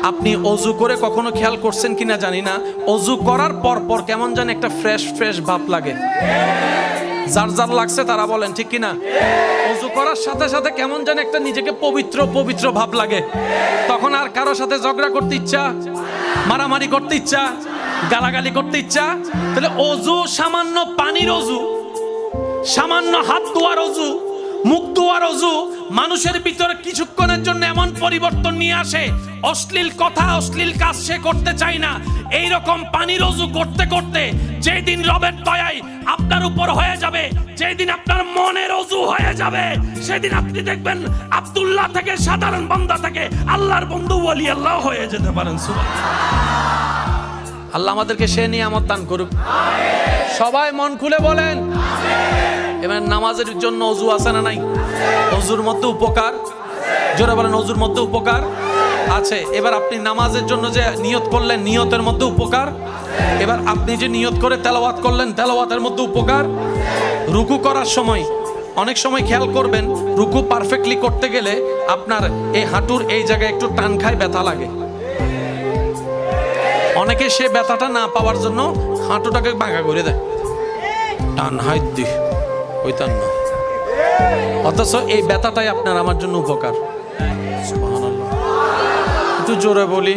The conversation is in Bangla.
আপনি অজু করে কখনো খেয়াল করছেন কিনা জানি না, অজু করার পর পর কেমন যেন একটা ফ্রেশ ফ্রেশ ভাব লাগে। যার যার লাগছে তারা বলেন ঠিক কিনা। অজু করার সাথে সাথে কেমন যেন একটা নিজেকে পবিত্র পবিত্র ভাব লাগে। তখন আর কারো সাথে ঝগড়া করতে ইচ্ছা, মারামারি করতে ইচ্ছা, গালাগালি করতে ইচ্ছা। তাহলে অজু সামান্য পানির অজু, সামান্য হাত ধোয়ার অজু, মুখ ধোয়ার অজু মানুষের ভিতরে কিছুক্ষণের জন্য এমন পরিবর্তন নিয়ে আসে, অশ্লীল কথা অশ্লীল কাজ সে করতে চায় না। এইরকম পানির অজু করতে করতে যেদিন রবের দয়ায় আপনার উপর হয়ে যাবে, যেদিন আপনার মনের অজু হয়ে যাবে, সেদিন আপনি দেখবেন আব্দুল্লাহ থেকে সাধারণ বান্দা থেকে আল্লাহর বন্ধু ওলি আল্লাহ হয়ে যেতে পারেন। সুবহানাল্লাহ। আল্লাহ আমাদেরকে সে নিয়ামত দান করুক। সবাই মন খুলে বলেন। এবার নামাজের জন্য অজু আছে না নাই? অজুর মধ্যে উপকার, জোরে বলেন অজুর মধ্যে উপকার আছে। এবার আপনি নামাজের জন্য যে নিয়ত করলেন, নিয়তের মধ্যে উপকার। এবার আপনি যে নিয়ত করে তেলাওয়াত করলেন, তেলাওয়াতের মধ্যে উপকার। রুকু করার সময় অনেক সময় খেয়াল করবেন, রুকু পারফেক্টলি করতে গেলে আপনার এই হাঁটুর এই জায়গায় একটু টান খায়, ব্যথা লাগে। অনেকে সে ব্যথাটা না পাওয়ার জন্য হাঁটুটাকে বাঁকা করে দেয়, টান হাত দি ওইটার না। অথচ এই ব্যথাটাই আপনার আমার জন্য উপকার। সুবহানাল্লাহ। একটু জোরে বলি।